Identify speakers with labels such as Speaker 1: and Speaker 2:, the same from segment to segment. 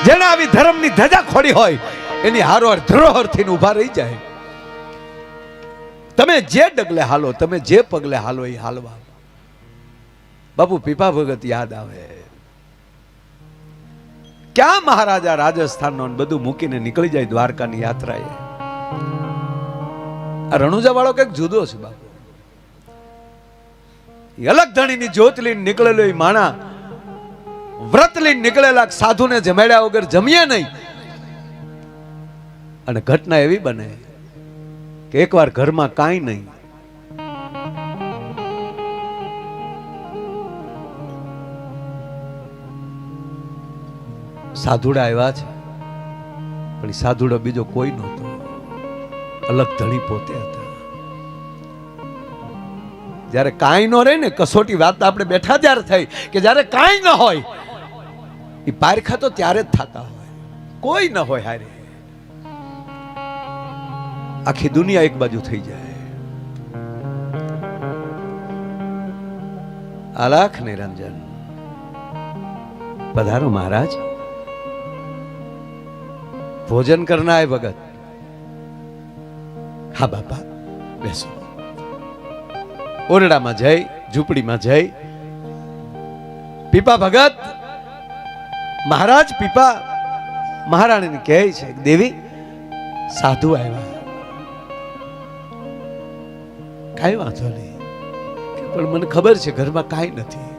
Speaker 1: જેને આવી ધર્મની ધજા ખોડી હોય એની હારોહાર ધરોહર થઈને ઊભા રહી જાય. તમે જે ડગલે હાલો, તમે જે પગલે હાલો એ હાલવા. બાપુ પીપા ભગત યાદ આવે. ક્યાં મહારાજા રાજસ્થાનનો બધું મૂકીને નીકળી જાય દ્વારકાની યાત્રાએ. આ રણુજા વાળો કઈક જુદો છે બાપુ. અલગ ધણીની જ્યોત લઈને નીકળેલો એ માણા વ્રત લઈને નીકળેલા સાધુને જમાડ્યા વગર જમીએ નહીં. અને ઘટના એવી બને કે એકવાર ઘરમાં કાંઈ નહીં, સાધુડા આવ્યા છે, પણ સાધુડો બીજો કોઈ નહોતો, અલગ ધણી પોતે હતા. જ્યારે કાંઈ ન રહે ને, કસોટી વાત આપણે બેઠા ત્યારે થઈ કે જ્યારે કાંઈ ન હોય એ પારખા તો ત્યારે જ થતા હોય, કોઈ ન હોય હારે. આખી દુનિયા એક બાજુ થઈ જાય. અલાખ નિરંજન પધારો મહારાજ, ભોજન કરના है भगत. હા બાપા બેસો. ઓરડામાં જઈ, ઝૂંપડીમાં જઈ, પીપા ભગત મહારાજ પીપા મહારાણીને કહે છે, દેવી સાધુ આવ્યા. કાંઈ વાંધો નહીં, પણ મને ખબર છે ઘરમાં કાંઈ નથી,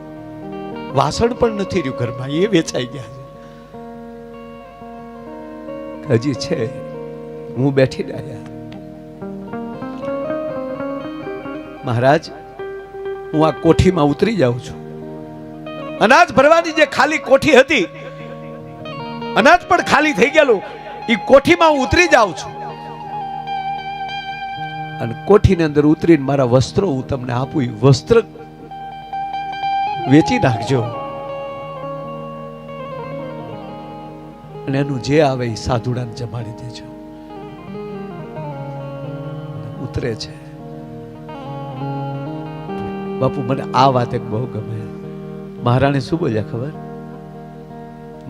Speaker 1: વાસણ પણ નથી રહ્યું ઘરમાં, એ વેચાઈ ગયા છે. હજી છે, હું બેઠી રહ્યા. મહારાજ હું આ કોઠીમાં ઉતરી જાઉં છું. અનાજ ભરવાની જે ખાલી કોઠી હતી, અનાજ પણ ખાલી થઈ ગયેલું, એ કોઠીમાં હું ઉતરી જાઉં છું. અને કોઠીની અંદર ઉતરીને મારા વસ્ત્રો હું તમને આપું, વસ્ત્ર વેચી નાખજો અને એનું જે આવે એ સાધુડાને જમાડી દેજો. ઉતરે છે. બાપુ મને આ વાત એક બહુ ગમે. મહારાણી શું બોલ્યા ખબર?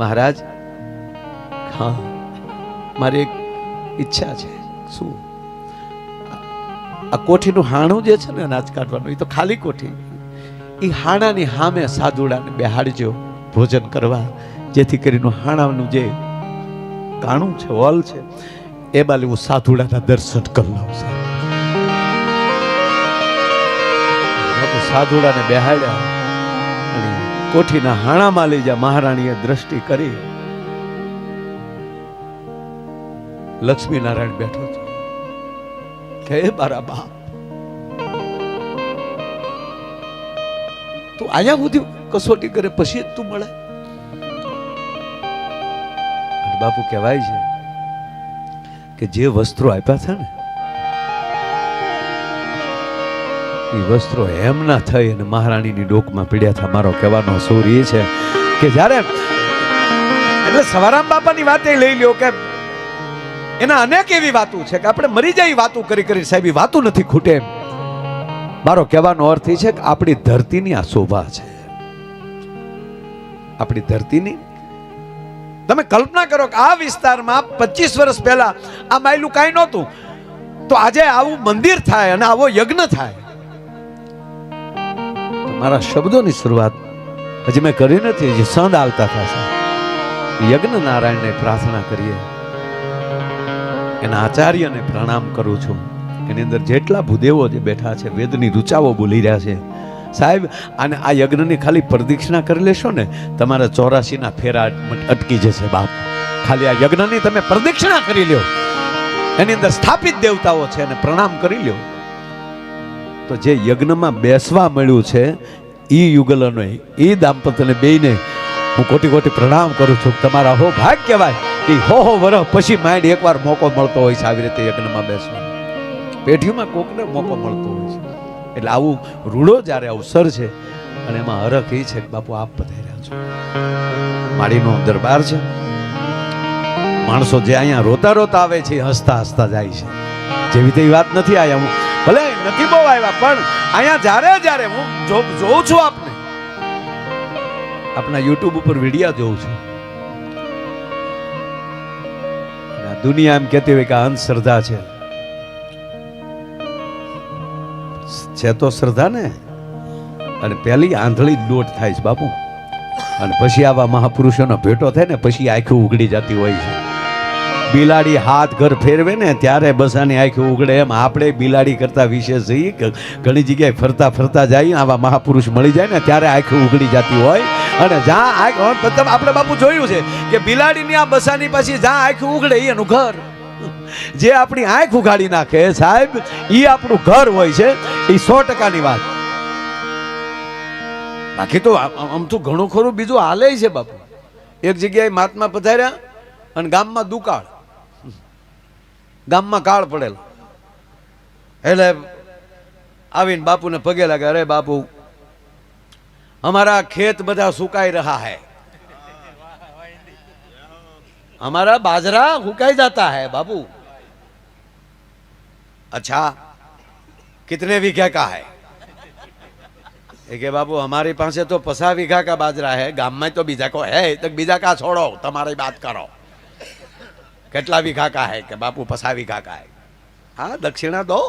Speaker 1: મહારાજ હા મારી એક ઈચ્છા છે. શું? આ કોઠીનું હાણું જે છે ને અનાજ કાઢવાનું, એ તો ખાલી કોઠી, એ હાણાની સામે સાધુડાને બેહાડજો ભોજન કરવા, જેથી કરીને હાણાનું જે કાણું છે, હોલ છે, એ બાજુ હું સાધુડાના દર્શન કરી લઉં છું. સાધુડાને બેહાડ્યા અને કોઠીના હાણામાં લઈ જા. મહારાણીએ દ્રષ્ટિ કરી, લક્ષ્મી નારાયણ બેઠો હતો. કે મારા બાપ તું આયા સુધી કસોટી કરે પછી જ તું મળે? બાપુ કહેવાય છે કે જે વસ્ત્રો આપ્યા છે ને એ વસ્ત્રો એમ ના થઈ અને મહારાણીની ડોકમાં પીડ્યા હતા. મારો કહેવાનો સુર એ છે કે જ્યારે એટલે સવારામ બાપાની વાત લઈ લ્યો કે એના અનેક એવી વાતો છે કે આપણે મરી જાય વાતો કરી કરી સાહેબ એ વાતો નથી ખૂટે એમ. મારો કહેવાનો અર્થ એ છે કે આપણી ધરતીની આ શોભા છે, આપણી ધરતીની. તમે કલ્પના કરો કે આ વિસ્તારમાં 25 વર્ષ પહેલા આ માયલું કાંઈ નહોતું, તો આજે આવું મંદિર થાય અને આવો યજ્ઞ થાય. મારા શબ્દોની શરૂઆત હજી મેં કરી નથી, હજી સંદ આવતા થશે. યજ્ઞ નારાયણને પ્રાર્થના કરીએ, એના આચાર્યને પ્રણામ કરું છું. એની અંદર જેટલા ભૂદેવો જે બેઠા છે, વેદની રૂચાઓ બોલી રહ્યા છે સાહેબ, અને આ યજ્ઞની ખાલી પ્રદક્ષિણા કરી લેશો ને તમારા 84ના ફેરા અટકી જશે બાપ. ખાલી આ યજ્ઞની તમે પ્રદક્ષિણા કરી લ્યો, એની અંદર સ્થાપિત દેવતાઓ છે એને પ્રણામ કરી લ્યો, તો જે યજ્ઞમાં બેસવા મળ્યું છે એ યુગલોને, એ દાંપત્યને બેયને હું કોટી કોટી પ્રણામ કરું છું. તમારા હો ભાગ કહેવાય કે હો વર્ષ પછી માઇન્ડ એકવાર મોકો મળતો હોય છે આવી રીતે યજ્ઞમાં બેસવાનો. પેઢીમાં કોકને મોકો મળતો હોય છે. એટલે આવું રૂડો જ્યારે અવસર છે અને એમાં હરખ એ છે કે બાપુ આપ પધાર્યા છો. માળીનો દરબાર છે, માણસો જે અહીંયા રોતા રોતા આવે છે હસતા હસતા જાય છે. જેવી તેવી વાત નથી. આયા હું ભલે નથી બહુ આવ્યા, પણ અહીંયા જ્યારે જ્યારે હું જોઉં છું આપને, આપના યુટ્યુબ ઉપર વિડીયો જોઉં છું, દુનિયા એમ કહેતી હોય કે અંધશ્રદ્ધા છે તો શ્રદ્ધા ને. અને પહેલી આંધળી દોટ થાય છે બાપુ, અને પછી આવા મહાપુરુષોનો ભેટો થાય ને પછી આંખો ઉઘડી જતી હોય છે. બિલાડી હાથ ઘર ફેરવે ને ત્યારે બસાની આંખો ઉઘડે, એમ આપણે બિલાડી કરતા વિશેષ જઈએ કે ઘણી જગ્યાએ ફરતા ફરતા જઈએ, આવા મહાપુરુષ મળી જાય ને ત્યારે આંખો ઉઘડી જતી હોય. અને જ્યાં આપણે બાપુ જોયું છે કે બિલાડીની આ બસાની પછી જ્યાં આંખ ઉઘડે એનું ઘર. જે આપણી આંખ ઉઘાડી નાખે સાહેબ એ આપણું ઘર હોય છે, એ 100%ની વાત. બાકી તો આમ તો ઘણું ખરું બીજું હાલે છે બાપુ. એક જગ્યાએ મહાત્મા પધાર્યા અને ગામમાં દુકાળ, ગામમાં કાળ પડેલો. એટલે આવીને બાપુને પગે લાગે, અરે બાપુ हमारा खेत बधा सुखाई रहा है, हमारा बाजरा सुखाई जाता है बाबू. अच्छा कितने बीघा का है? बाबू हमारे पास तो 50 बीघा का बाजरा है, गांव में तो बीजा को है, तो बीजा का छोड़ो, तुम्हारी बात करो. कितना बीघा का है? कि बापू 50 बीघा का है. हाँ दक्षिणा दो.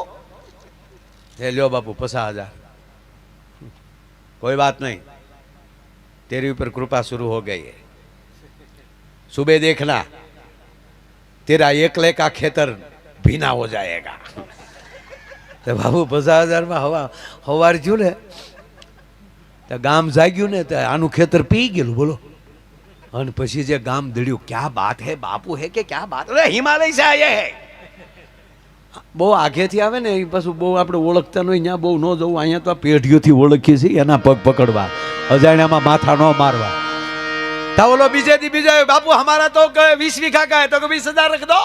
Speaker 1: लो बापू 50,000. कोई बात नहीं, तेरे ऊपर कृपा शुरू हो गई है. सुबह देखना तेरा 1 लाख का खेतर भीना हो जाएगा. तो बाबू 50,000 में हवार जो ने तो गाम जाग्यू ने तो आनु खेतर पी गयु. बोलो. और पछी जे गाम दड़्यू, क्या बात है बापू, है कि क्या बात? अरे हिमालय से आए है. બહુ આગેથી આવે ને પાછું બહુ આપણે ઓળખતા નહીં, ત્યાં બહુ ન જવું. અહીંયા તો આ પેઢીઓથી ઓળખીએ છીએ, એના પગ પકડવા, અજાણ્યામાં માથા ન મારવા. તા ઓલો બીજે દી બીજો, બાપુ हमारा तो 20 बीघा का है, तो 20,000 रख दो.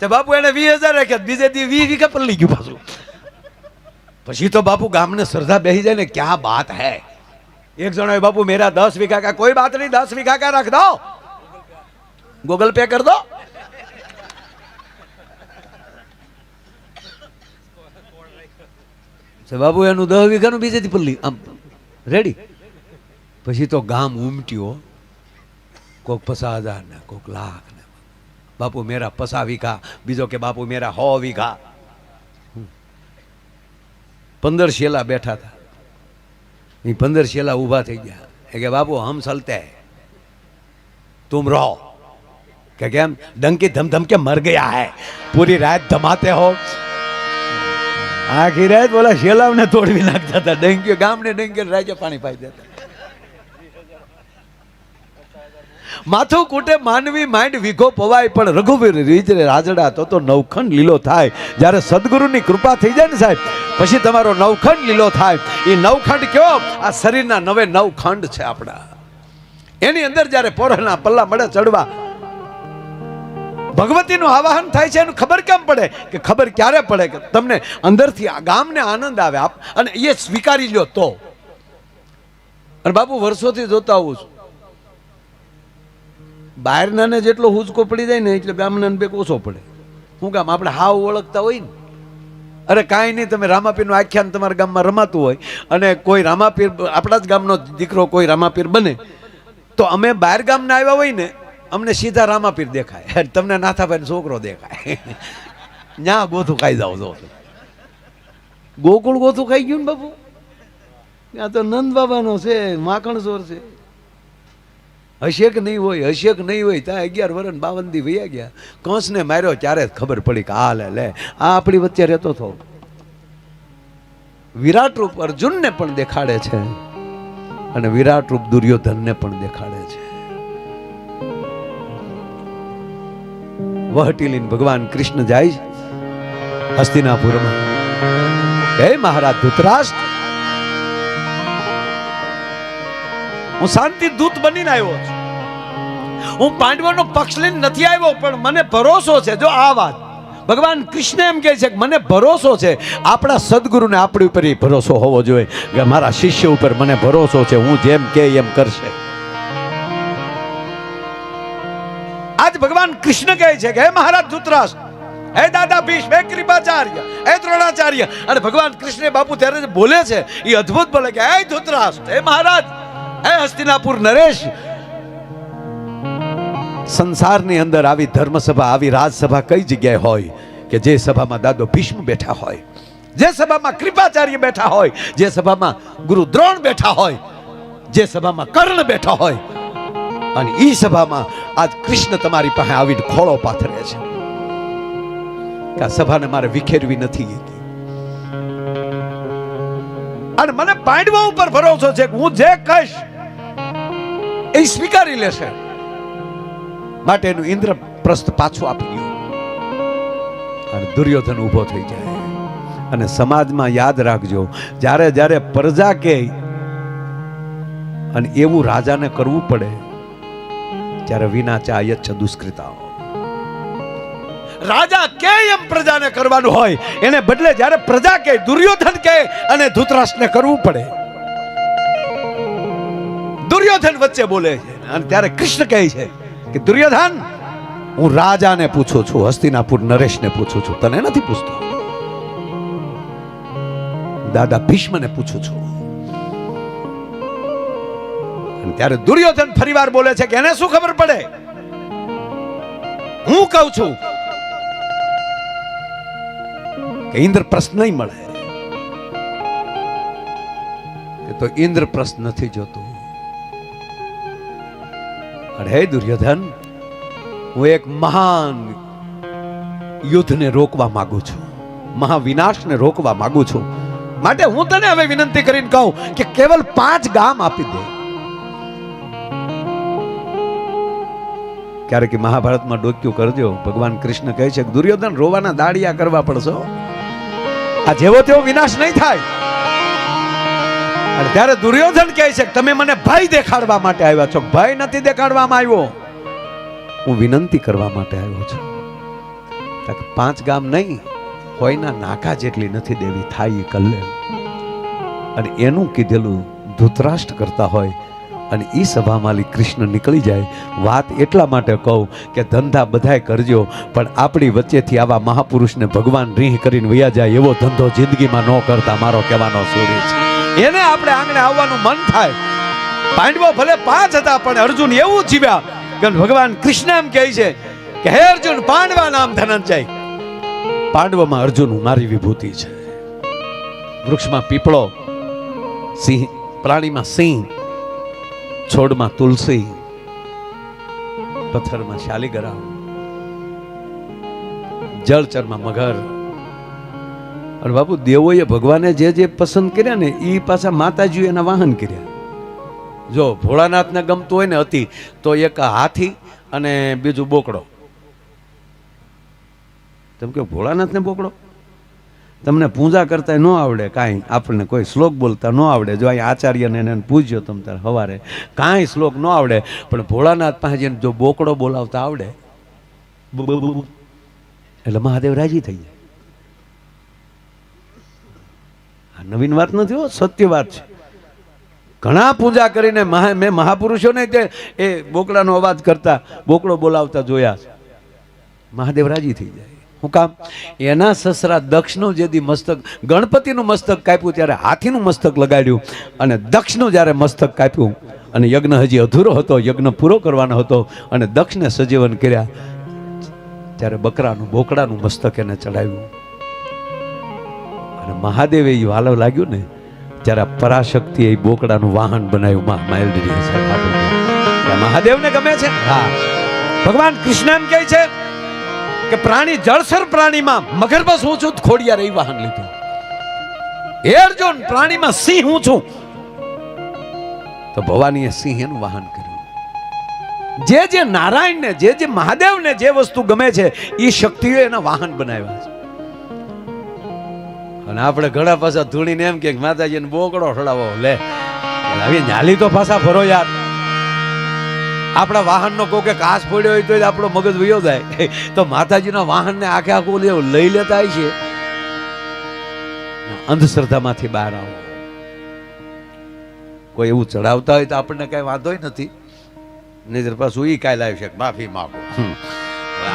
Speaker 1: तो बापू એને 20,000 રાખ્યા, બીજે દી 20 बीघा પર લઈ ગયું પાછું. પછી તો બાપુ ગામને શ્રદ્ધા બેસી જાય ને, क्या बात है. एक जणो बापू मेरा 10 बीघा का, कोई बात नहीं 10 बीघा का रख दो, गूगल पे कर दो. બાબુ એનું 10 વીઘાનું બીજેથી પલ્લી આમ રેડી. પછી તો ગામ ઉમટ્યો, કોક 50,000 ને કોક લાખ ને. બાપુ મેરા 50 વીઘા, બીજો કે બાપુ મેરા 100 વીઘા. 15 શેલા બેઠા હતા, એ 15 શેલા ઊભા થઈ ગયા. કે બાપુ હમ ચલતે હૈ, तुम रहो. કે કેમ? डंकी धम धम के मर गया है, पूरी रात धमाते हो. आखी रात बोला शेलाव ने तोड़वी नाखता था. डंकी गाम ने डंकी राजे पानी पाई देता. माथું કૂટે માનવી માંડ વીઘો પવાય, પણ રઘુવીર રીજરે રાજડા તો નવખંડ લીલો થાય. જ્યારે સદગુરુની કૃપા થઈ જાય ને સાહેબ, પછી તમારો નવખંડ લીલો થાય. એ નવખંડ કયો? આ શરીરના 9 ખંડ છે આપણા. એની અંદર જ્યારે પોરના પલ્લા મળે ચડવા, ભગવતીનું આવાહન થાય છે. એનું ખબર કેમ પડે? કે ખબર ક્યારે પડે કે તમને અંદરથી આ ગામને આનંદ આવે અને એ સ્વીકારી લ્યો તો. અને બાપુ વર્ષોથી જોતા આવું છું, બહારનાને જેટલો હુંચકો પડી જાય ને એટલે ગામનાને બેક ઓછો પડે. શું કામ? આપણે હાવ ઓળખતા હોય ને. અરે કાંઈ નહીં, તમે રામાપીરનું આખ્યાન તમારા ગામમાં રમાતું હોય અને કોઈ રામાપીર, આપણા જ ગામનો દીકરો કોઈ રામાપીર બને, તો અમે બહાર ગામના આવ્યા હોય ને, અમને સીધા રામાપીર દેખાય, તમને નાથાભાઈ છોકરો દેખાય. ન્યા ગોથું ખાઈ જાવ. જો ગોકુળ ગોથું ખાઈ ગયું ને બાપુ. ત્યાં તો નંદ બાબાનો છે, માખણ ચોર છે. હશે કે નહીં હોય, હશે કે નહીં હોય. ત્યાં 11 વર્ષ 52 દી વયા ગયા. કંસને માર્યો ત્યારે જ ખબર પડી કે આ લે આ આપણી વચ્ચે રહેતો હતો. વિરાટ રૂપ અર્જુનને પણ દેખાડે છે અને વિરાટ રૂપ દુર્યોધનને પણ દેખાડે છે. વહટી લઈને ભગવાન કૃષ્ણ જાય હસ્તિનાપુરમાં. હે મહારાજ ધૃતરાષ્ટ્ર, હું શાંતિ દૂત બનીને આવ્યો છું. હું પાંડવોનો પક્ષ લઈને નથી આવ્યો, પણ મને ભરોસો છે. જો આ વાત ભગવાન કૃષ્ણ એમ કહે છે કે મને ભરોસો છે. આપણા સદગુરુને આપણી ઉપર ભરોસો હોવો જોઈએ કે મારા શિષ્ય ઉપર મને ભરોસો છે, હું જેમ કે એમ કરશે. આજ ભગવાન કૃષ્ણ કહે છે કે હે મહારાજ ધૃતરાષ્ટ્ર, હે દાદા ભીષ્મ, હે કૃપાચાર્ય, હે દ્રોણાચાર્ય. અને ભગવાન કૃષ્ણ બાપુ ત્યારે બોલે છે એ અદ્ભુત બોલે કે હે ધૃતરાષ્ટ્ર, હે મહારાજ, હે હસ્તિનાપુર નરેશ, સંસારની અંદર આવી ધર્મસભા, આવી રાજસભા કઈ જગ્યાએ હોય કે જે સભામાં દાદો ભીષ્મ બેઠા હોય, જે સભામાં કૃપાચાર્ય બેઠા હોય, જે સભામાં ગુરુ દ્રોણ બેઠા હોય, જે સભામાં કર્ણ બેઠા હોય, અને ઈ સભામાં આજ કૃષ્ણ તમારી પાસે આવીને ખોળો પાથરે છે કે આ સભાને મારે વિખેરવી નથી. અને મને પાંડવો ઉપર ભરોસો છે કે હું જે કહીશ એ સ્વીકારી લેશે. માટે એનું ઇન્દ્રપ્રસ્થ પાછું આપી ગયું અને દુર્યોધન ઊભો થઈ જાય. અને સમાજમાં યાદ રાખજો, જ્યારે જ્યારે પ્રજા કે અને એવું રાજાને કરવું પડે ત્યારે વિના ચાયચ્છ દુષ્કૃતાઓ. રાજા કે એમ પ્રજાને કરવાનું હોય, એને બદલે જ્યારે પ્રજા કે, દુર્યોધન કે અને ધૃતરાષ્ટ્રને કરવું પડે. દુર્યોધન વચ્ચે બોલે છે અને ત્યારે કૃષ્ણ કહે છે કે દુર્યોધન, હું રાજાને પૂછું છું, હસ્તિનાપુર નરેશને પૂછું છું, તને નથી પૂછતો. દાદા ભીષ્મને પૂછું છું. અને ત્યારે દુર્યોધન ફરીવાર બોલે છે કે એને શું ખબર પડે, હું કહું છું કે ઇન્દ્રપ્રસ્થ નહીં મળે. તો ઇન્દ્રપ્રસ્થ નથી જોતું. અરે હે દુર્યોધન, હું એક મહાન યુદ્ધને રોકવા માંગુ છું, મહાવિનાશને રોકવા માંગુ છું. માટે હું તને હવે વિનંતી કરીને કહું કે કેવલ 5 ગામ આપી દે. ક્યારેક મહાભારતમાં ડોક્યું કરજો, ભગવાન કૃષ્ણ કહે છે કે દુર્યોધન, રોવાના દાડિયા કરવા પડશે, આ જેવો તેવો વિનાશ નહીં થાય. અને ત્યારે દુર્યોધન કહે છે કે તમે મને ભય દેખાડવા માટે આવ્યા છો. ભય નથી દેખાડવામાં આવ્યો, હું વિનંતી કરવા માટે આવ્યો છું. 5 ગામ નહીં, કોઈના નાકા જેટલી નથી દેવી, થાય કલ્યાણ. અને એનું કીધેલું ધૃતરાષ્ટ્ર કરતા હોય અને ઈ સભામાં કૃષ્ણ નીકળી જાય. વાત એટલા માટે કહું કે ધંધા બધાય કરજો, પણ આપણી વચ્ચેથી આવા મહાપુરુષને ભગવાન રીહ કરીને વયા જાય એવો ધંધો જિંદગીમાં ન કરતા. મારો કહેવાનો સૂર્ય છે, એને આપણે આંગણે આવવાનું મન થાય. પાંડવો ભલે 5 હતા, પણ અર્જુન એવું જીવ્યા કે ભગવાન કૃષ્ણ એમ કહે છે કે હે અર્જુન, પાંડવા નામ ધનંજય. પાંડવોમાં અર્જુન મારી વિભૂતિ છે. વૃક્ષમાં પીપળો, સિંહ, પ્રાણીમાં સિંહ, છોડમાં તુલસી, પથ્થરમાં શાલિગ્રામ, જળચરમાં મગર. અને બાપુ, દેવોએ ભગવાને જે જે પસંદ કર્યા ને એ પાછા માતાજીએ એના વાહન કર્યા. જો ભોળાનાથને ગમતું હોય ને અતિ, તો એક હાથી અને બીજું બોકડો. તેમ કે ભોળાનાથને બોકડો, તમને પૂજા કરતા ન આવડે કાંઈ, આપણને કોઈ શ્લોક બોલતા ન આવડે. જો અહીં આચાર્યને એને પૂછ્યો તમે તારે સવારે, કાંઈ શ્લોક ન આવડે, પણ ભોળાનાથ પાસે જઈને જો બોકડો બોલાવતા આવડે એટલે મહાદેવ રાજી થઈ જાય. આ નવીન વાત નથી, સત્ય વાત છે. ઘણા પૂજા કરીને મેં મહાપુરુષોને તે એ બોકડાનો અવાજ કરતા, બોકડો બોલાવતા જોયા છે. મહાદેવ રાજી થઈ જાય. શું કામ? એના સસરા દક્ષનું જેથી મસ્તક, ગણપતિનું મસ્તક કાપ્યું ત્યારે હાથીનું મસ્તક લગાડ્યું, અને દક્ષનું જ્યારે મસ્તક કાપ્યું અને યજ્ઞ હજી અધૂરો હતો, યજ્ઞ પૂરો કરવાનો હતો અને દક્ષને સજીવન કર્યા, ત્યારે બકરાનું, બોકડાનું મસ્તક એને ચડાવ્યું. અને મહાદેવે એ વાલો લાગ્યું ને ત્યારે પરાશક્તિ એ બોકડાનું વાહન બનાવ્યું. મહાદેવને ગમે છે. હા, ભગવાન કૃષ્ણ એમ કહે છે કે પ્રાણી, જળસર પ્રાણીમાં મગર બસ હું છું, ખોડિયાર એ વાહન લીધું. હે અર્જુન, પ્રાણીમાં સિંહ હું છું, તો ભવાનીએ સિંહ એનું વાહન કર્યું. જે જે નારાયણને, જે જે મહાદેવને જે વસ્તુ ગમે છે એ શક્તિઓ એના વાહન બનાવ્યા છે. અને આપણે ઘણા પાછા ધૂણીને એમ કે માતાજીને બોકડો ઠડાવો, લે આવી નાલી તો પાછા ફરો યાર. આપણા વાહનનો કોકે કાચ પડ્યો હોય તો આપણો મગજ વયો જાય, તો માતાજીના વાહનને આખે આખું લઈ લેતા હોય છે. અંધશ્રદ્ધામાંથી બહાર આવો. કોઈ એવું ચડાવતા હોય તો આપણને કઈ વાંધો નથી, નહીં પાછું એ કાંઈ લાવી શકે, માફી માંગો.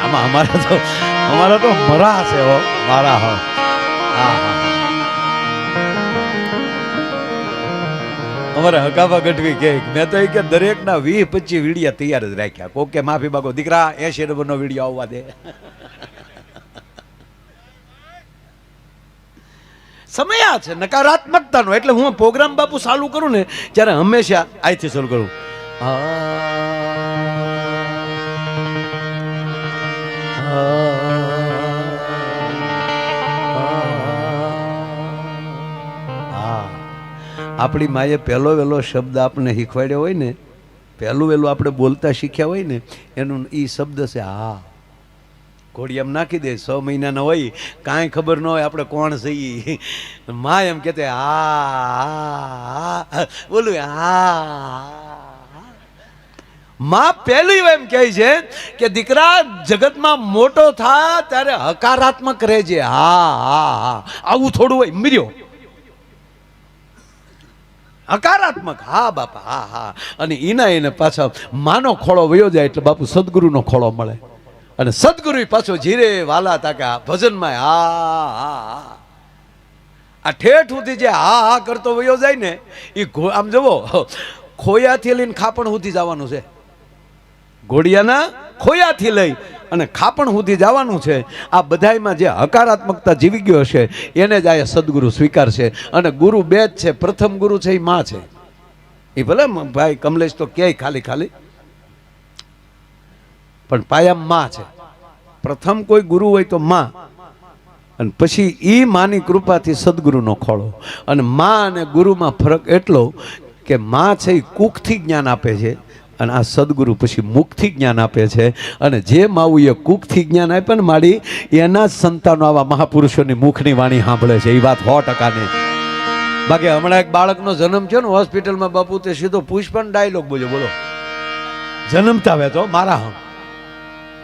Speaker 1: આમાં અમારા તો મરા છે હો, મારા હો. હા હા, અમારે હકાભા ગઢવી કે મેં તો એ કે દરેકના 20-25 વિડીયા તૈયાર જ રાખ્યા. કોક કે માફી માગો દીકરા 80 નંબરનો વિડીયો આવવા દે. સમય આ છે નકારાત્મકતાનો. એટલે હું પ્રોગ્રામ બાપુ ચાલુ કરું ને ત્યારે હંમેશા આથી ચાલુ કરું. આપણી માએ પહેલો વહેલો શબ્દ આપણને શીખવાડ્યો હોય ને, પહેલું વહેલું આપણે બોલતા શીખ્યા હોય ને, એનું એ શબ્દ છે હા. ઘોડી એમ નાખી દે, 6 મહિનાના હોય, કાંઈ ખબર ન હોય આપણે કોણ છીએ. મા એમ કહેતે હા બોલું હા. મા પહેલી એમ કહે છે કે દીકરા જગતમાં મોટો થા ત્યારે હકારાત્મક રહેજે. હા હા હા આવું થોડું હોય mirયો હકારાત્મક. હા બાપા હા હા. અને એને પાછા માનો ખોળો વયો જાય એટલે બાપુ સદગુરુનો ખોળો મળે. અને સદગુરુ પાછો જીરે વાલા તાકા ભજનમાં હા હા હા. આ ઠેઠ સુધી જે હા હા કરતો વયો જાય ને એ આમ જવો ખોયાથી લઈને ખાપણ સુધી જવાનું છે. ઘોડિયાના ખોયાથી લઈ અને ખાપણ સુધી જવાનું છે. આ બધાયમાં જે હકારાત્મકતા જીવી ગયો હશે એને જ આ સદગુરુ સ્વીકારશે. અને ગુરુ બે જ છે. પ્રથમ ગુરુ છે એ માં છે. એ ભલે ભાઈ કમલેશ તો ક્યાંય ખાલી ખાલી, પણ પાયામાં માં છે. પ્રથમ કોઈ ગુરુ હોય તો માં, અને પછી એ માની કૃપાથી સદગુરુનો ખોળો. અને માં અને ગુરુમાં ફરક એટલો કે માં છે એ કુખથી જ્ઞાન આપે છે અને આ સદગુરુ પછી મુખથી જ્ઞાન આપે છે. અને જે માવું એ કુખથી જ્ઞાન આપે ને માડી એના જ સંતાનો આવા મહાપુરુષોની મુખની વાણી સાંભળે છે. એ વાત 100%. બાકી હમણાં એક બાળકનો જન્મ થયો ને હોસ્પિટલમાં બાપુ, તે સીધો પુષ્પન ડાયલોગ બોલ્યો. બોલો જન્મતા આવે તો મારા હમ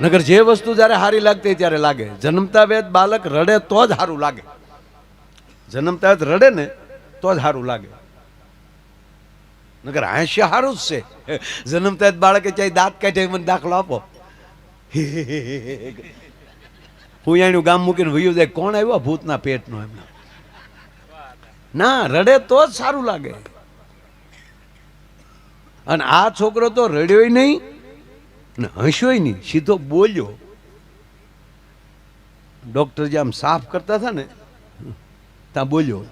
Speaker 1: નગર જે વસ્તુ જ્યારે સારી લાગતી ત્યારે લાગે. જન્મતા વેદ બાળક રડે તો જ સારું લાગે. જન્મતા વેદ રડે ને તો જ સારું લાગે. નગર હાસ્ય સારું જ છે. જન્મતા બાળકે ચાહે દાંત કાઢે મને દાખલો આપો. હું એનું ગામ મૂકીને વયું જાય, કોણ આવ્યો ભૂતના પેટનો? એમ ના, રડે તો જ સારું લાગે. અને આ છોકરો તો રડ્યો નહીં ને હસ્યો નહીં, સીધો બોલ્યો. ડોક્ટર જે આમ સાફ કરતા હતા ને ત્યાં બોલ્યો.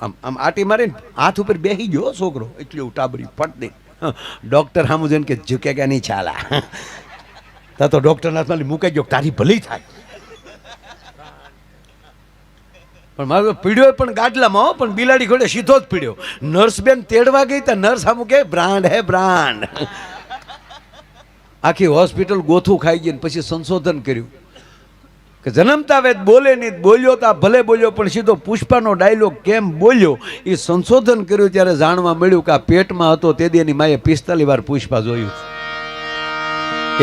Speaker 1: આમ આમ આટી મારીને હાથ ઉપર બેસી ગયો છોકરો. એટલી ઉટાબરી ફટ દે. ડોક્ટર સામું જોઈને કે ઝુકેગા નહીં ચાલા. તા તો ડોક્ટર હાથમાં મૂકાઈ ગયો, તારી ભલી થાય. પણ મારો પીડ્યો પણ ગાડલામાં, પણ બિલાડી ઘોડે સીધો જ પીડ્યો. નર્સ બેન તેડવા ગઈ તો નર્સ સામું કે બ્રાન્ડ હે બ્રાન્ડ. આખી હોસ્પિટલ ગોથું ખાઈ ગઈ. પછી સંશોધન કર્યું કે જન્મતા વેદ બોલે નહીં, બોલ્યો તા ભલે બોલ્યો પણ સીધો પુષ્પાનો ડાયલોગ કેમ બોલ્યો. એ સંશોધન કર્યું ત્યારે જાણવા મળ્યું કે આ પેટમાં હતો તે દી એની માએ 45 વાર પુષ્પા જોયું.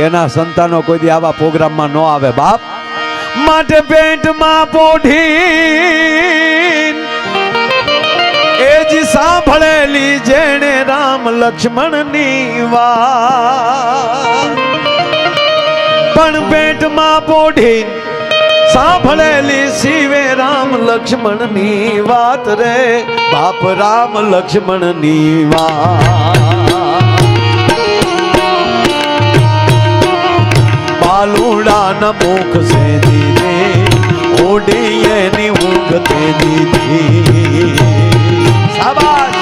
Speaker 1: એના સંતાનો કોઈ દી આવા પ્રોગ્રામમાં ન આવે બાપ. માટે પેટમાં પોઢી એ જ સાંભળેલી જેણે રામ લક્ષ્મણની વાત. પણ પેટમાં પોઢી સાંભળેલી શિવે રામ લક્ષ્મણની વાત રે બાપ. રામ લક્ષ્મણની વાત. બાલુડાના મુખ સે દીધે ઓડીએની ઊંઘ તે દીધી. શાબાશ.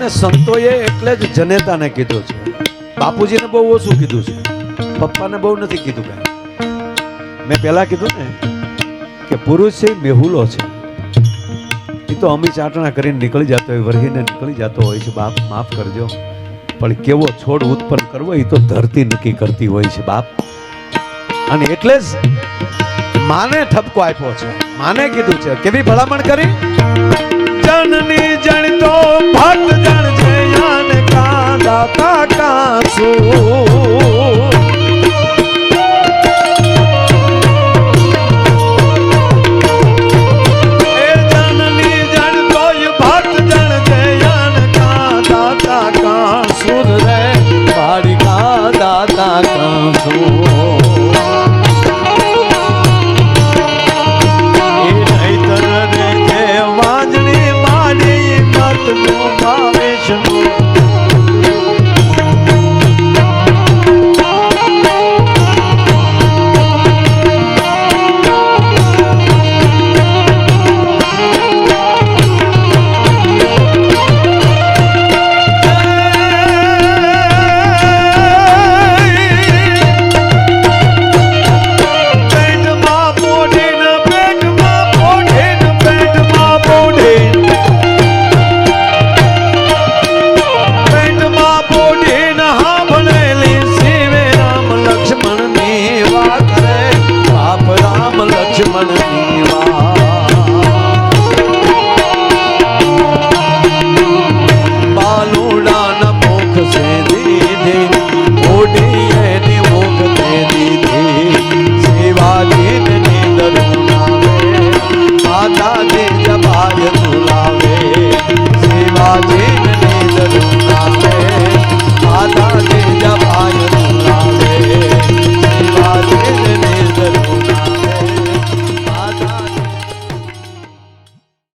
Speaker 1: અને સંતોએ એટલે જ જનેતાને કીધું છે. બાપુજીને બહુ ઓછું કીધું છે, પપ્પાને બહુ નથી કીધું. કાંઈ મેં પહેલા કીધું ને કે પુરુષ છે બેહુલો છે, એ તો અમી ચાટણા કરીને નીકળી જતો હોય, વરહીને નીકળી જતો હોય છે. બાપ માફ કરજો, પણ કેવો છોડ ઉત્પન્ન કરવો એ તો ધરતી નક્કી કરતી હોય છે બાપ. અને એટલે જ માને ઠપકો આપ્યો છે, માને કીધું છે. કેવી ભલામણ કરી? જનની જણતો ભક્ત જણ છે યાને કા દાતા કાસુ.
Speaker 2: જબાય તુલાવે શિવાજી